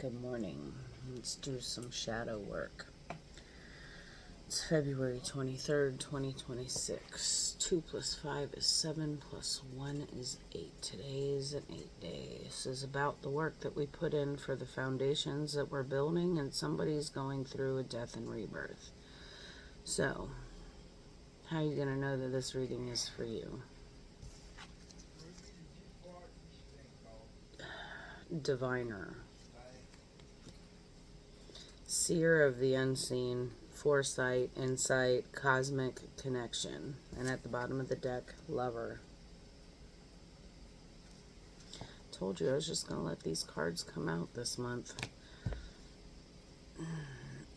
Good morning. Let's do some shadow work. It's February 23rd, 2026. 2 plus 5 is 7 plus 1 is 8. Today is an 8 day. This is about the work that we put in for the foundations that we're building, and somebody's going through a death and rebirth. So, how are you going to know that this reading is for you? Diviner. Seer of the unseen, foresight, insight, cosmic connection. And at the bottom of the deck, lover. Told you I was just going to let these cards come out this month.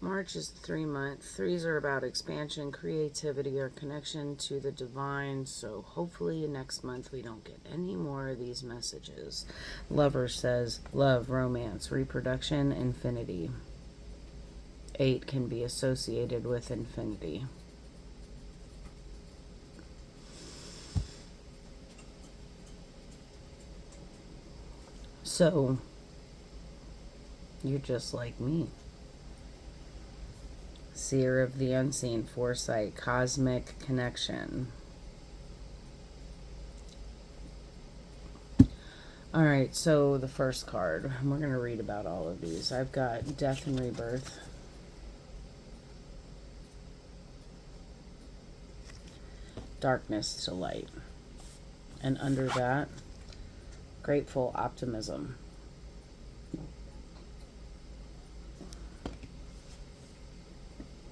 March is the 3 month. 3s are about expansion, creativity, or connection to the divine. So hopefully next month we don't get any more of these messages. Lover says love, romance, reproduction, infinity. 8 can be associated with infinity. So, you're just like me. Seer of the unseen, foresight, cosmic connection. Alright, so the first card. We're going to read about all of these. I've got death and rebirth. Darkness to light. And under that, grateful optimism.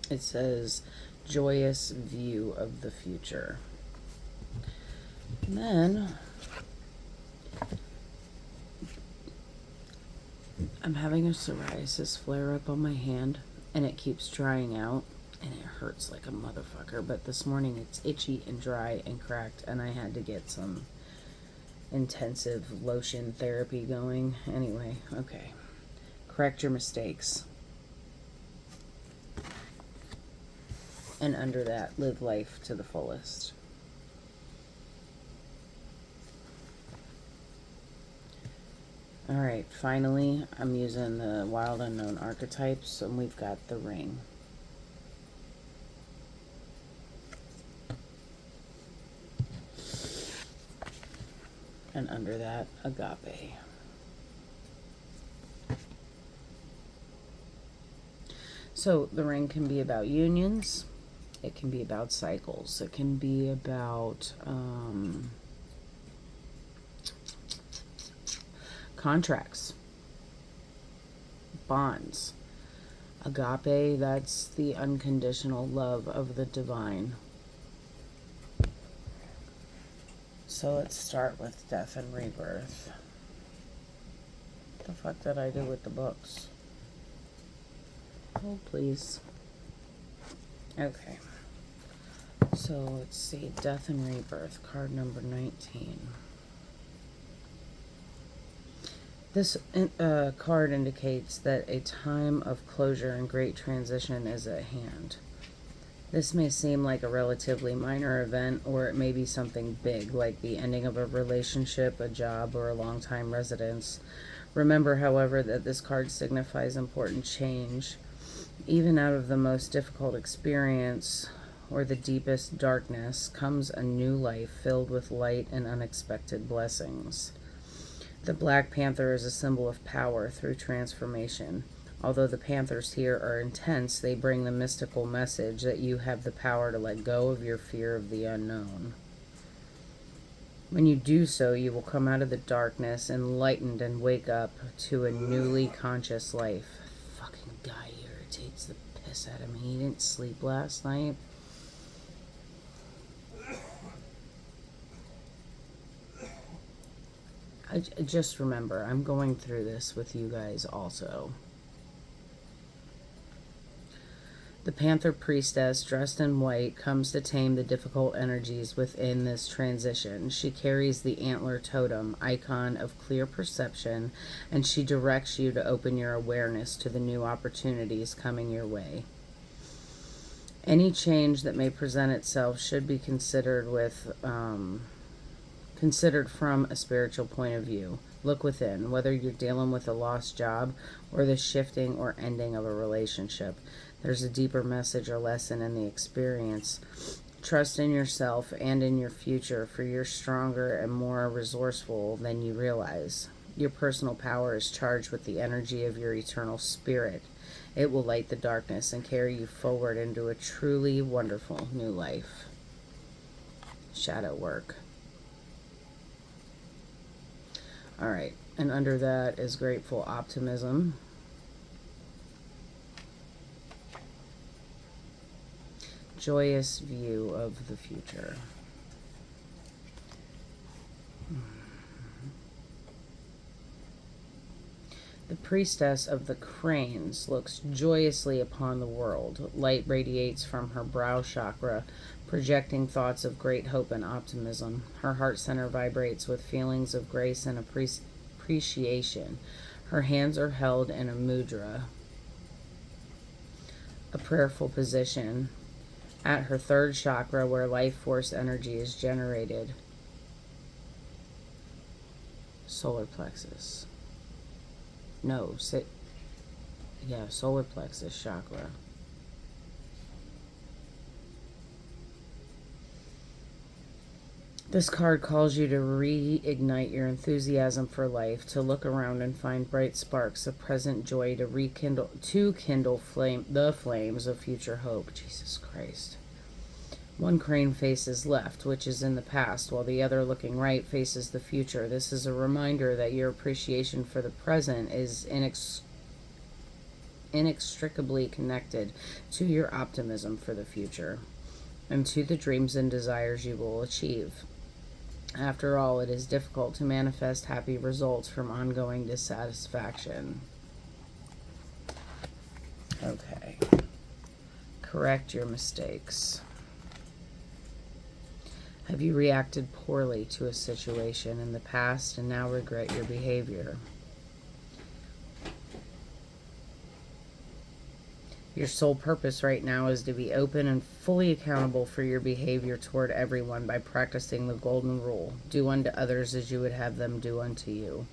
It says joyous view of the future. And then I'm having a psoriasis flare up on my hand, and it keeps drying out. And it hurts like a motherfucker, but this morning it's itchy and dry and cracked, and I had to get some intensive lotion therapy going. Anyway, okay. Correct your mistakes. And under that, live life to the fullest. Alright, finally, I'm using the Wild Unknown archetypes, and we've got the ring. And under that, agape. So the ring can be about unions. It can be about cycles. It can be about contracts, bonds. Agape, that's the unconditional love of the divine. So let's start with death and rebirth. What the fuck did I do with the books? Hold, please. Okay. So let's see. Death and rebirth. Card number 19. This card indicates that a time of closure and great transition is at hand. This may seem like a relatively minor event, or it may be something big, like the ending of a relationship, a job, or a long-time residence. Remember, however, that this card signifies important change. Even out of the most difficult experience, or the deepest darkness, comes a new life filled with light and unexpected blessings. The Black Panther is a symbol of power through transformation. Although the panthers here are intense, they bring the mystical message that you have the power to let go of your fear of the unknown. When you do so, you will come out of the darkness enlightened and wake up to a newly conscious life. Fucking guy irritates the piss out of me. He didn't sleep last night. I just remember, I'm going through this with you guys also. The Panther Priestess, dressed in white, comes to tame the difficult energies within this transition. She carries the antler totem, icon of clear perception, and she directs you to open your awareness to the new opportunities coming your way. Any change that may present itself should be considered from a spiritual point of view. Look within, whether you're dealing with a lost job or the shifting or ending of a relationship. There's a deeper message or lesson in the experience. Trust in yourself and in your future, for you're stronger and more resourceful than you realize. Your personal power is charged with the energy of your eternal spirit. It will light the darkness and carry you forward into a truly wonderful new life. Shadow work. All right, and under that is grateful optimism. Joyous view of the future. The priestess of the cranes looks joyously upon the world. Light radiates from her brow chakra, projecting thoughts of great hope and optimism. Her heart center vibrates with feelings of grace and appreciation. Her hands are held in a mudra, a prayerful position, at her third chakra where life force energy is generated. Solar plexus. No, solar plexus chakra. This card calls you to reignite your enthusiasm for life, to look around and find bright sparks of present joy, to kindle the flames of future hope. Jesus Christ. One crane faces left, which is in the past, while the other, looking right, faces the future. This is a reminder that your appreciation for the present is inextricably connected to your optimism for the future and to the dreams and desires you will achieve. After all, it is difficult to manifest happy results from ongoing dissatisfaction. Okay. Correct your mistakes. Have you reacted poorly to a situation in the past and now regret your behavior? Your sole purpose right now is to be open and fully accountable for your behavior toward everyone by practicing the golden rule. Do unto others as you would have them do unto you.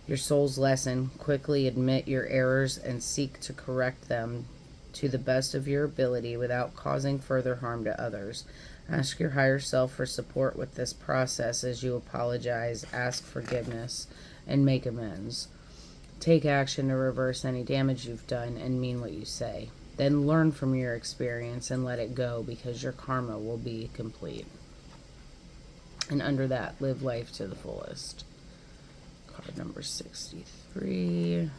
Your soul's lesson: quickly admit your errors and seek to correct them to the best of your ability without causing further harm to others. Ask your higher self for support with this process as you apologize, ask forgiveness, and make amends. Take action to reverse any damage you've done and mean what you say. Then learn from your experience and let it go, because your karma will be complete. And under that, live life to the fullest. Card number 63.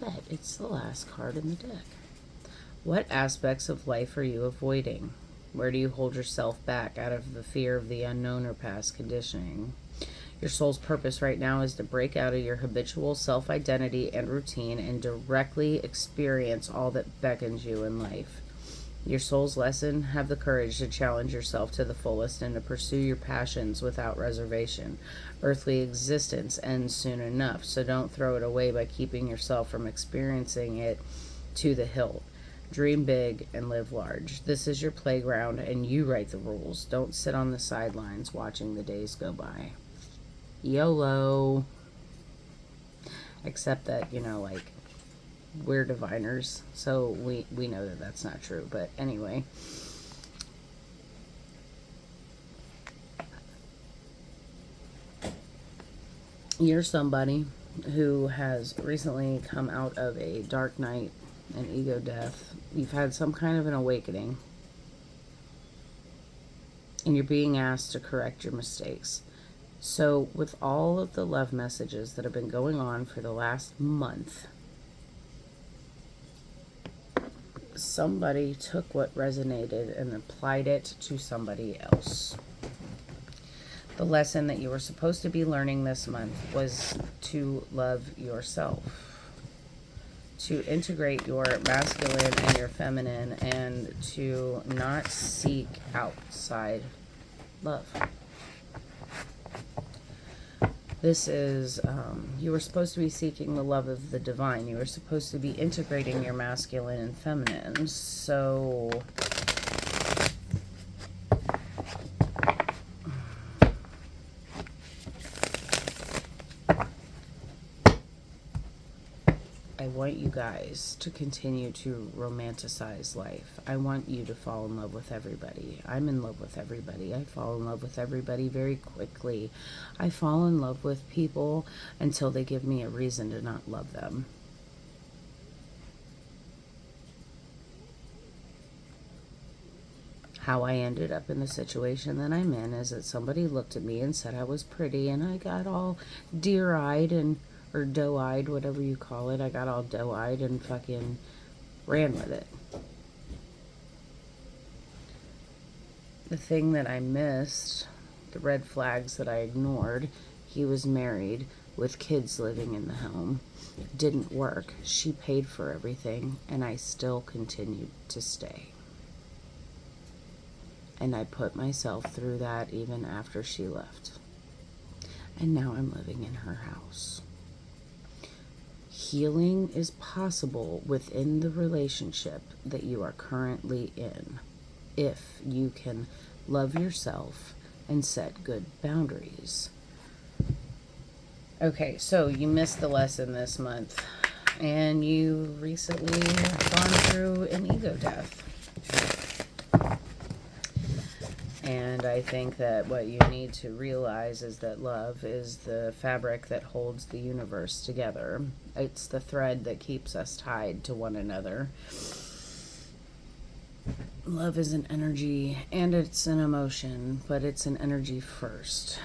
Bet it's the last card in the deck. What aspects of life are you avoiding? Where do you hold yourself back out of the fear of the unknown or past conditioning? Your soul's purpose right now is to break out of your habitual self-identity and routine and directly experience all that beckons you in life. Your soul's lesson: have the courage to challenge yourself to the fullest and to pursue your passions without reservation. Earthly existence ends soon enough, so don't throw it away by keeping yourself from experiencing it to the hilt. Dream big and live large. This is your playground and you write the rules. Don't sit on the sidelines watching the days go by. YOLO. Except that, we're diviners, so we know that that's not true. But anyway. You're somebody who has recently come out of a dark night, an ego death. You've had some kind of an awakening, and you're being asked to correct your mistakes. So with all of the love messages that have been going on for the last month, somebody took what resonated and applied it to somebody else. The lesson that you were supposed to be learning this month was to love yourself, to integrate your masculine and your feminine, and to not seek outside love. This is, you were supposed to be seeking the love of the divine. You were supposed to be integrating your masculine and feminine. So I want you guys to continue to romanticize life. I want you to fall in love with everybody. I'm in love with everybody. I fall in love with everybody very quickly. I fall in love with people until they give me a reason to not love them. How I ended up in the situation that I'm in is that somebody looked at me and said I was pretty, and I got all deer-eyed and, or doe-eyed, whatever you call it. I got all doe-eyed and fucking ran with it. The thing that I missed, the red flags that I ignored, he was married with kids living in the home. Didn't work. She paid for everything, and I still continued to stay. And I put myself through that even after she left. And now I'm living in her house. Healing is possible within the relationship that you are currently in, if you can love yourself and set good boundaries. Okay, so you missed the lesson this month, and you recently have gone through an ego death. And I think that what you need to realize is that love is the fabric that holds the universe together. It's the thread that keeps us tied to one another. Love is an energy and it's an emotion, but it's an energy first.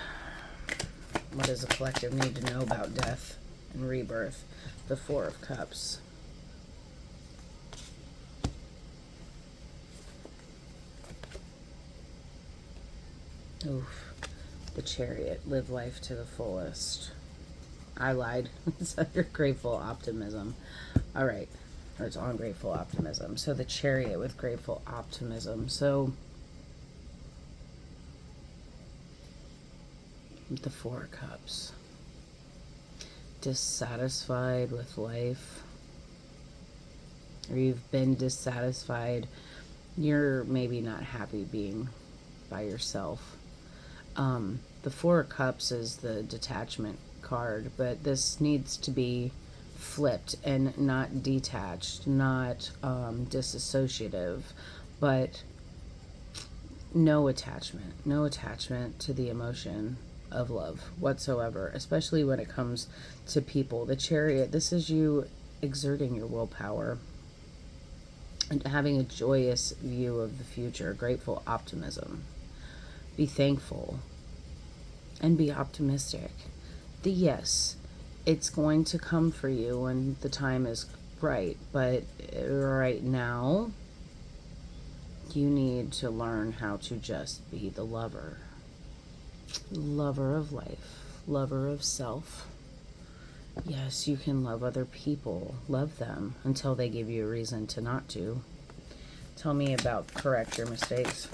What does a collective need to know about death and rebirth? The Four of Cups. Oof. The Chariot. Live life to the fullest. I lied. It's under grateful optimism. All right. Or it's on grateful optimism. So the Chariot with grateful optimism. So the Four of Cups. Dissatisfied with life. Or you've been dissatisfied. You're maybe not happy being by yourself. The Four of Cups is the detachment card, but this needs to be flipped and not detached, not disassociative, but no attachment to the emotion of love whatsoever, especially when it comes to people. The Chariot, this is you exerting your willpower and having a joyous view of the future, grateful optimism. Be thankful and be optimistic. Yes, it's going to come for you when the time is right, but right now you need to learn how to just be the lover of life, lover of self. Yes, you can love other people, love them until they give you a reason to not to. Tell me about correct your mistakes.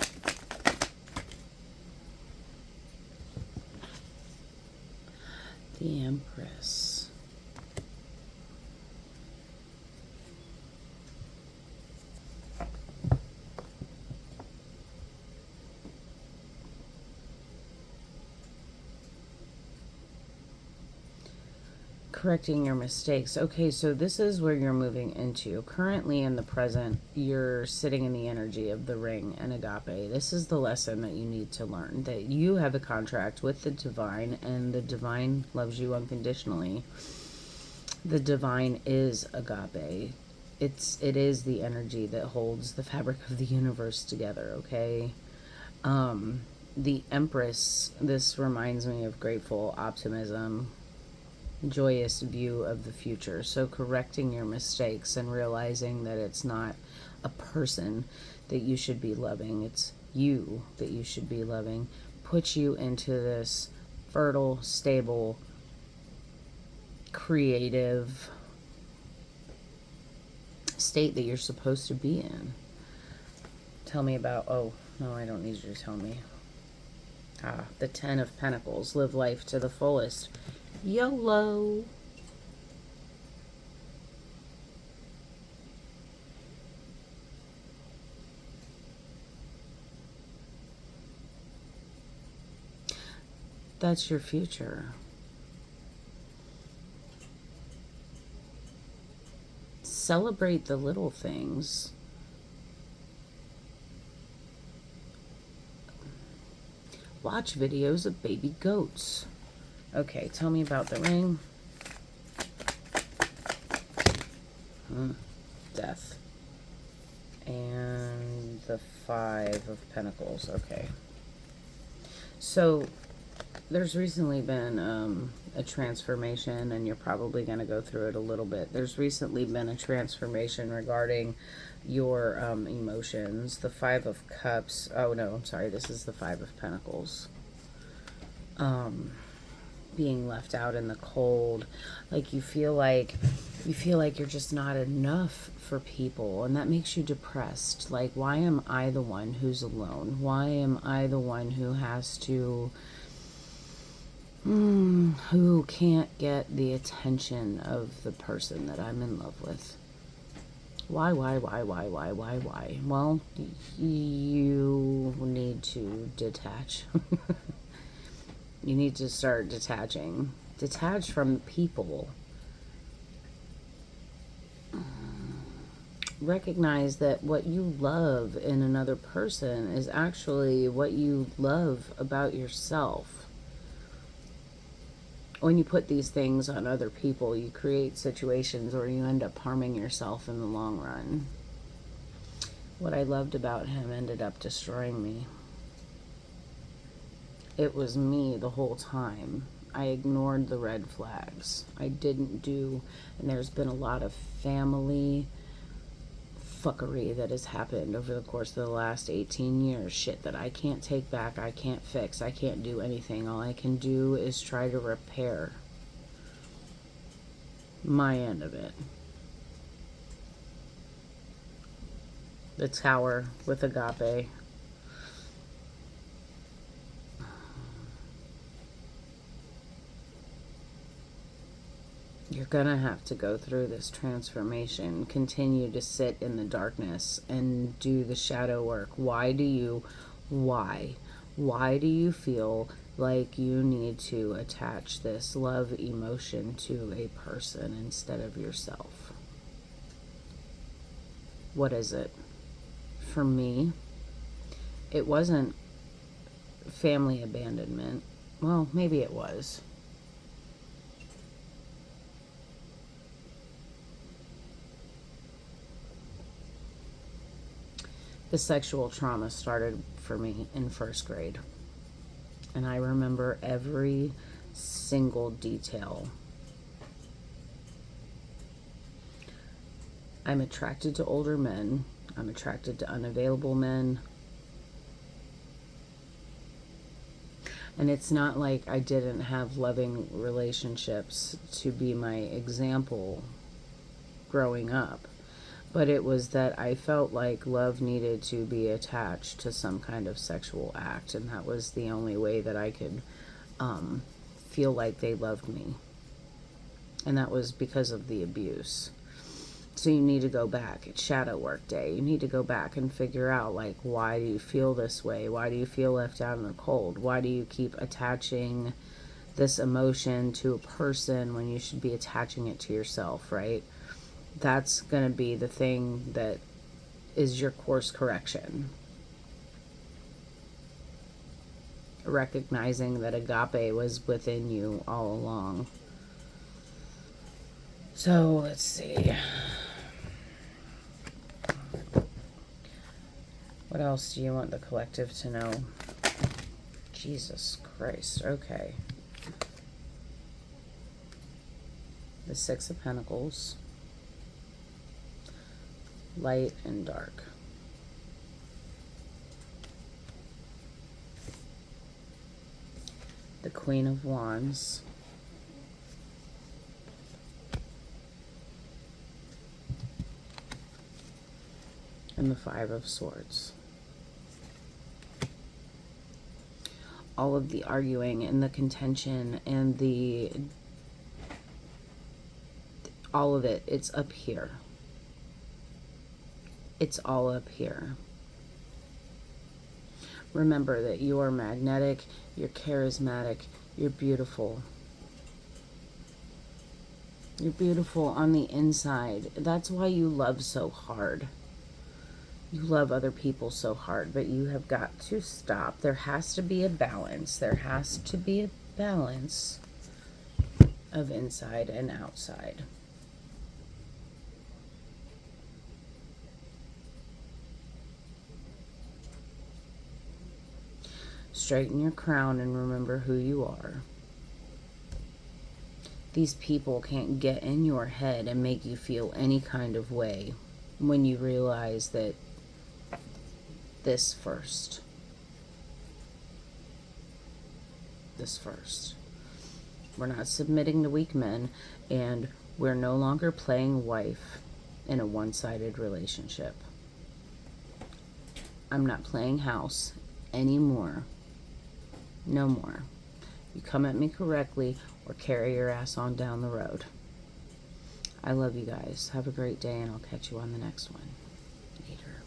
The Empress. Correcting your mistakes. Okay, so this is where you're moving into. Currently in the present, you're sitting in the energy of the ring and agape. This is the lesson that you need to learn, that you have a contract with the divine, and the divine loves you unconditionally. The divine is agape. It is the energy that holds the fabric of the universe together, okay? The Empress, this reminds me of grateful optimism, joyous view of the future. So correcting your mistakes and realizing that it's not a person that you should be loving, it's you that you should be loving, puts you into this fertile, stable, creative state that you're supposed to be in. Tell me about, oh no, I don't need you to tell me. The Ten of Pentacles. Live life to the fullest. YOLO. That's your future. Celebrate the little things. Watch videos of baby goats. Okay, tell me about the ring. Death. And the 5 of Pentacles. Okay. So, there's recently been a transformation, and you're probably going to go through it a little bit. There's recently been a transformation regarding your emotions. The 5 of Cups. Oh, no, I'm sorry. This is the 5 of Pentacles. Being left out in the cold. Like you feel like you're just not enough for people, and that makes you depressed. Like, why am I the one who's alone? Why am I the one who has to who can't get the attention of the person that I'm in love with? Why? Well, you need to detach. You need to start detaching. Detach from people. Recognize that what you love in another person is actually what you love about yourself. When you put these things on other people, you create situations where you end up harming yourself in the long run. What I loved about him ended up destroying me. It was me the whole time. I ignored the red flags. I didn't do, and there's been a lot of family fuckery that has happened over the course of the last 18 years. Shit that I can't take back, I can't fix, I can't do anything. All I can do is try to repair my end of it. The Tower with agape. You're gonna have to go through this transformation. Continue to sit in the darkness and do the shadow work. Why do you feel like you need to attach this love emotion to a person instead of yourself? What is it? For me, it wasn't family abandonment. Well, maybe it was. The sexual trauma started for me in first grade. And I remember every single detail. I'm attracted to older men. I'm attracted to unavailable men. And it's not like I didn't have loving relationships to be my example growing up. But it was that I felt like love needed to be attached to some kind of sexual act, and that was the only way that I could feel like they loved me. And that was because of the abuse. So you need to go back. It's shadow work day. You need to go back and figure out, like, why do you feel this way? Why do you feel left out in the cold? Why do you keep attaching this emotion to a person when you should be attaching it to yourself, right? That's going to be the thing that is your course correction. Recognizing that agape was within you all along. So, let's see. What else do you want the collective to know? Jesus Christ. Okay. The 6 of Pentacles. Light and dark. The Queen of Wands. And the 5 of Swords. All of the arguing and the contention and all of it, it's up here. It's all up here. Remember that you are magnetic, you're charismatic, you're beautiful. You're beautiful on the inside. That's why you love so hard. You love other people so hard, but you have got to stop. There has to be a balance. There has to be a balance of inside and outside. Straighten your crown and remember who you are. These people can't get in your head and make you feel any kind of way when you realize that this first. We're not submitting to weak men, and we're no longer playing wife in a one-sided relationship. I'm not playing house anymore. No more. You come at me correctly or carry your ass on down the road. I love you guys. Have a great day, and I'll catch you on the next one. Later.